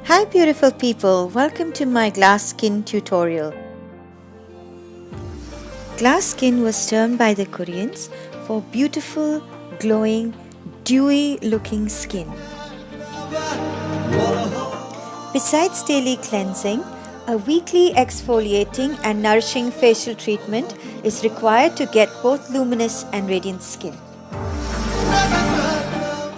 Hi beautiful people, welcome to my glass skin tutorial. Glass skin was termed by the Koreans for beautiful, glowing, dewy looking skin. Besides daily cleansing, a weekly exfoliating and nourishing facial treatment is required to get both luminous and radiant skin.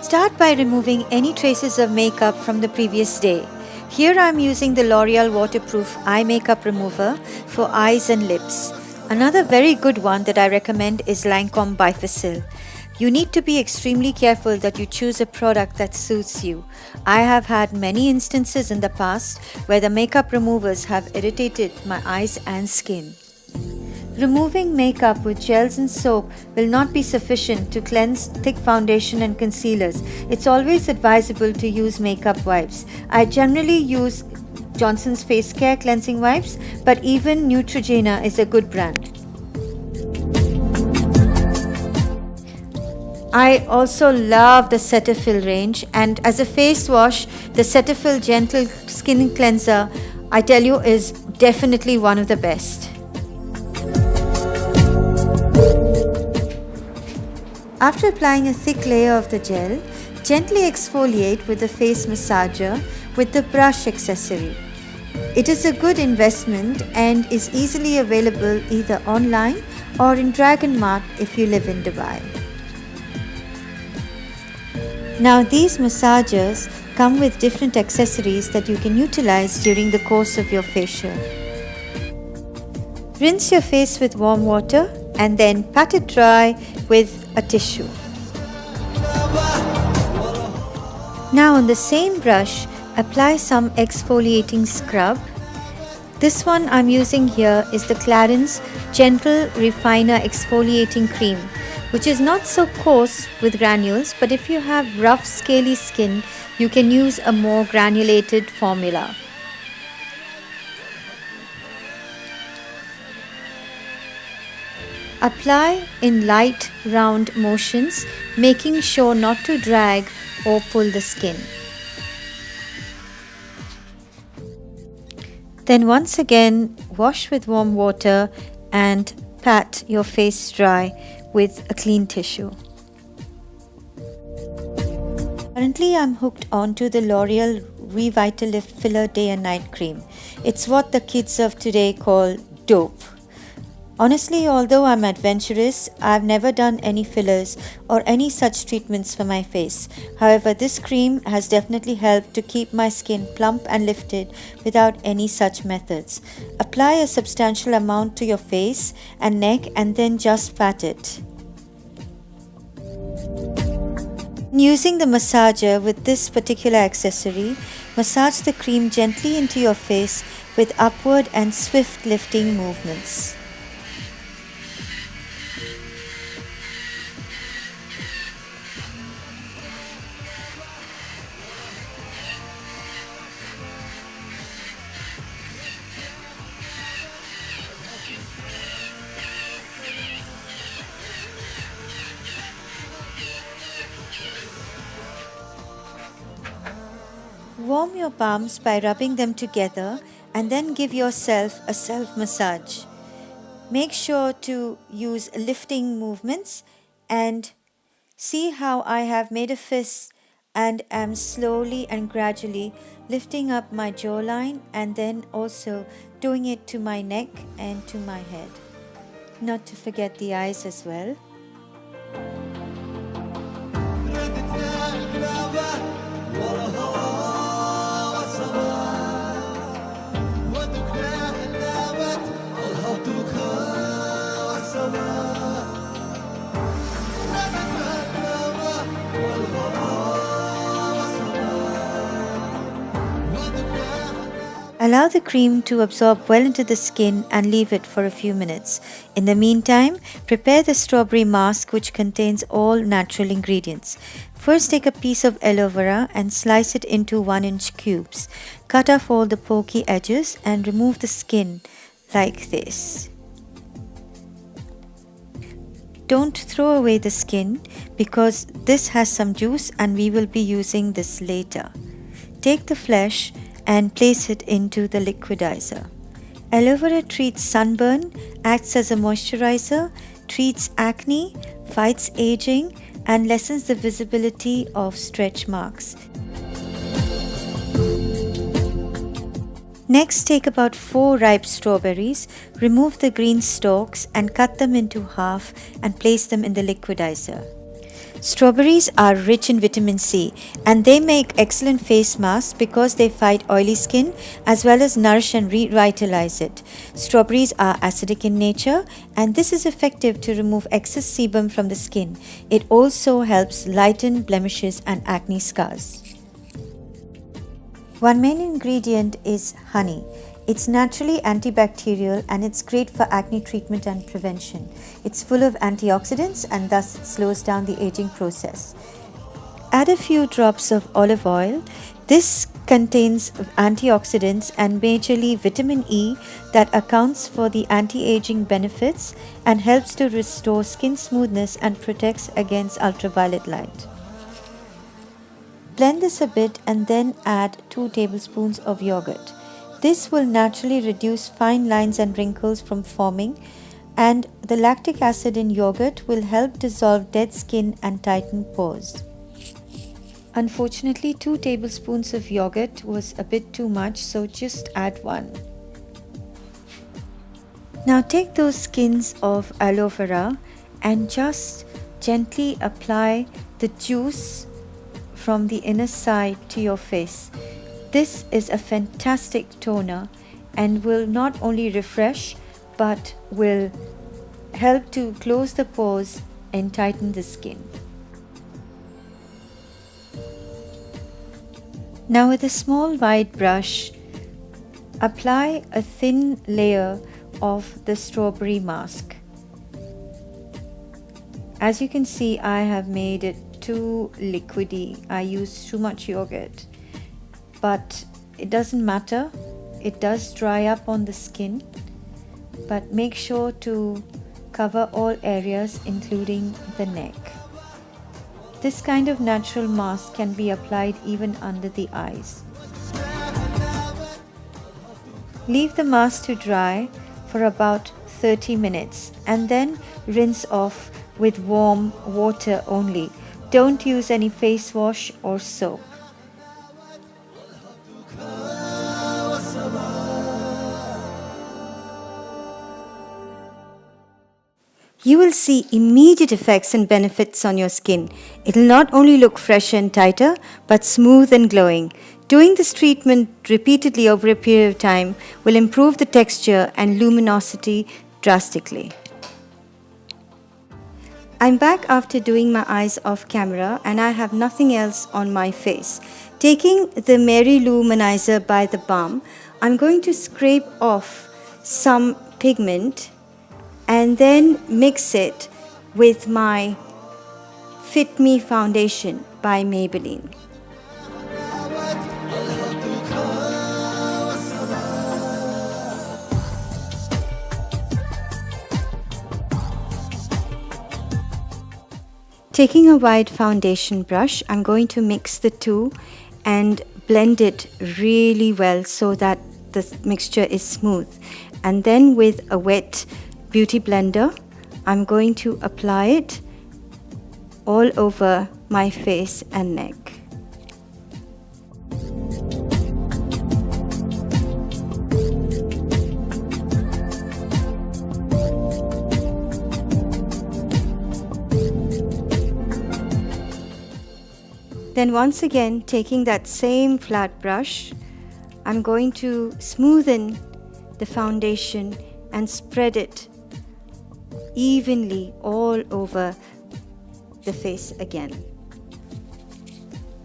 Start by removing any traces of makeup from the previous day. Here I am using the L'Oreal Waterproof Eye Makeup Remover for eyes and lips. Another very good one that I recommend is Lancome Bifacil. You need to be extremely careful that you choose a product that suits you. I have had many instances in the past where the makeup removers have irritated my eyes and skin. Removing makeup with gels and soap will not be sufficient to cleanse thick foundation and concealers. It's always advisable to use makeup wipes. I generally use Johnson's Face Care cleansing wipes, but even Neutrogena is a good brand. I also love the Cetaphil range, and as a face wash, the Cetaphil Gentle Skin Cleanser, I tell you, is definitely one of the best. After applying a thick layer of the gel, gently exfoliate with the face massager with the brush accessory. It is a good investment and is easily available either online or in Dragon Mart if you live in Dubai. Now these massagers come with different accessories that you can utilize during the course of your facial. Rinse your face with warm water and then pat it dry with a tissue. Now on the same brush, apply some exfoliating scrub. This one I'm using here is the Clarins Gentle Refiner Exfoliating Cream, which is not so coarse with granules, but if you have rough scaly skin, you can use a more granulated formula. Apply in light round motions, making sure not to drag or pull the skin. Then once again, wash with warm water and pat your face dry with a clean tissue. Currently I'm hooked onto the L'Oreal Revitalift Filler Day and Night Cream. It's what the kids of today call dope. Honestly, although I'm adventurous, I've never done any fillers or any such treatments for my face. However, this cream has definitely helped to keep my skin plump and lifted without any such methods. Apply a substantial amount to your face and neck and then just pat it. Using the massager with this particular accessory, massage the cream gently into your face with upward and swift lifting movements. Warm your palms by rubbing them together and then give yourself a self-massage. Make sure to use lifting movements and see how I have made a fist and am slowly and gradually lifting up my jawline and then also doing it to my neck and to my head. Not to forget the eyes as well. Allow the cream to absorb well into the skin and leave it for a few minutes. In the meantime, prepare the strawberry mask, which contains all natural ingredients. First, take a piece of aloe vera and slice it into 1-inch cubes. Cut off all the pokey edges and remove the skin like this. Don't throw away the skin because this has some juice and we will be using this later. Take the flesh and place it into the liquidizer. Aloe vera treats sunburn, acts as a moisturizer, treats acne, fights aging, and lessens the visibility of stretch marks. Next, take about 4 ripe strawberries, remove the green stalks and cut them into half and place them in the liquidizer. Strawberries are rich in vitamin C and they make excellent face masks because they fight oily skin as well as nourish and revitalize it. Strawberries are acidic in nature and this is effective to remove excess sebum from the skin. It also helps lighten blemishes and acne scars. One main ingredient is honey. It's naturally antibacterial and it's great for acne treatment and prevention. It's full of antioxidants and thus it slows down the aging process. Add a few drops of olive oil. This contains antioxidants and majorly vitamin E that accounts for the anti-aging benefits and helps to restore skin smoothness and protects against ultraviolet light. Blend this a bit and then add 2 tablespoons of yogurt. This will naturally reduce fine lines and wrinkles from forming, and the lactic acid in yogurt will help dissolve dead skin and tighten pores. Unfortunately, 2 tablespoons of yogurt was a bit too much, so just add 1. Now take those skins of aloe vera and just gently apply the juice from the inner side to your face. This is a fantastic toner and will not only refresh but will help to close the pores and tighten the skin. Now with a small wide brush, apply a thin layer of the strawberry mask. As you can see, I have made it too liquidy. I used too much yogurt, but it doesn't matter. It does dry up on the skin, but make sure to cover all areas including the neck. This kind of natural mask can be applied even under the eyes. Leave the mask to dry for about 30 minutes and then rinse off with warm water only. Don't use any face wash or soap. You will see immediate effects and benefits on your skin. It will not only look fresh and tighter, but smooth and glowing. Doing this treatment repeatedly over a period of time will improve the texture and luminosity drastically. I'm back after doing my eyes off camera and I have nothing else on my face. Taking the Mary Lou Luminizer by the balm, I'm going to scrape off some pigment and then mix it with my Fit Me foundation by Maybelline. Taking a wide foundation brush, I'm going to mix the two and blend it really well so that the mixture is smooth. And then with a wet beauty blender, I'm going to apply it all over my face and neck. Then once again, taking that same flat brush, I'm going to smoothen the foundation and spread it evenly all over the face again.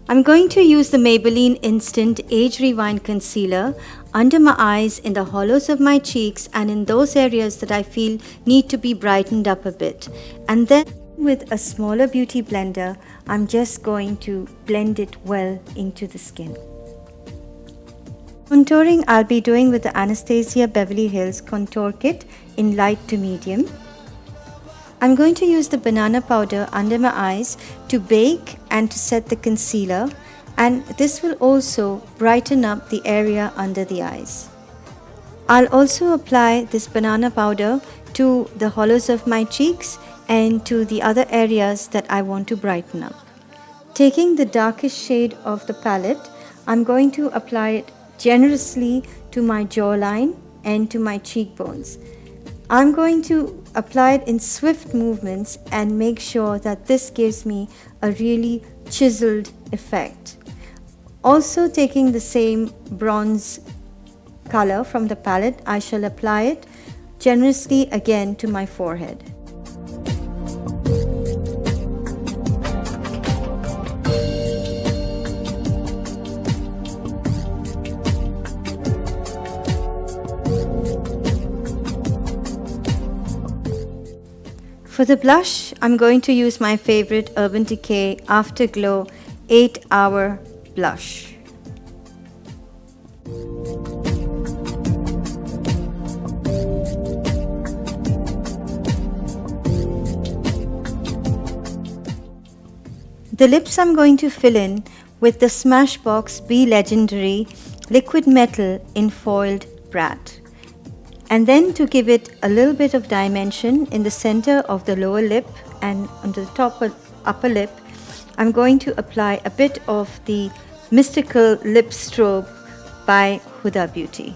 I'm going to use the Maybelline Instant Age Rewind Concealer under my eyes, in the hollows of my cheeks and in those areas that I feel need to be brightened up a bit. And then with a smaller beauty blender, I'm just going to blend it well into the skin. Contouring I'll be doing with the Anastasia Beverly Hills Contour Kit in light to medium. I'm going to use the banana powder under my eyes to bake and to set the concealer, and this will also brighten up the area under the eyes. I'll also apply this banana powder to the hollows of my cheeks and to the other areas that I want to brighten up. Taking the darkest shade of the palette, I'm going to apply it generously to my jawline and to my cheekbones. I'm going to apply it in swift movements and make sure that this gives me a really chiseled effect. Also, taking the same bronze color from the palette, I shall apply it generously again to my forehead. For the blush, I'm going to use my favorite Urban Decay Afterglow 8-Hour Blush. The lips I'm going to fill in with the Smashbox Be Legendary Liquid Metal in Foiled Brat. And then to give it a little bit of dimension in the center of the lower lip and on the top of upper lip, I'm going to apply a bit of the Mystical Lip Strobe by Huda Beauty.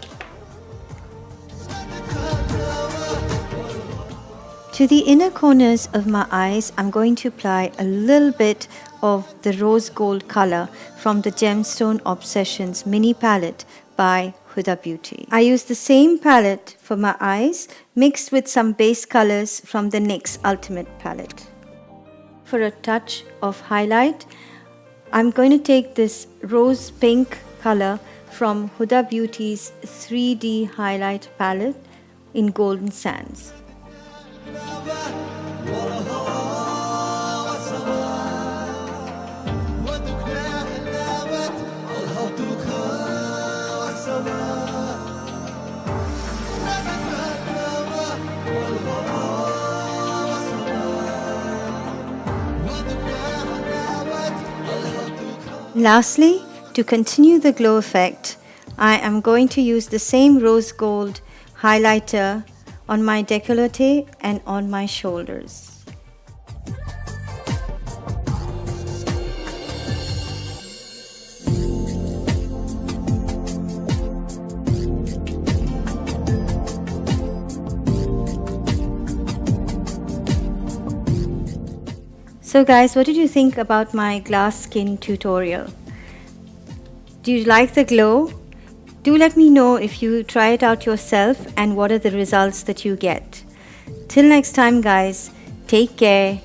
To the inner corners of my eyes, I'm going to apply a little bit of the rose gold color from the Gemstone Obsessions mini palette by Huda Beauty. I use the same palette for my eyes mixed with some base colors from the NYX Ultimate palette. For a touch of highlight, I'm going to take this rose pink color from Huda Beauty's 3D highlight palette in Golden Sands. Lastly, to continue the glow effect, I am going to use the same rose gold highlighter on my décolleté and on my shoulders. So guys, what did you think about my glass skin tutorial? Do you like the glow? Do let me know if you try it out yourself and what are the results that you get. Till next time guys, take care.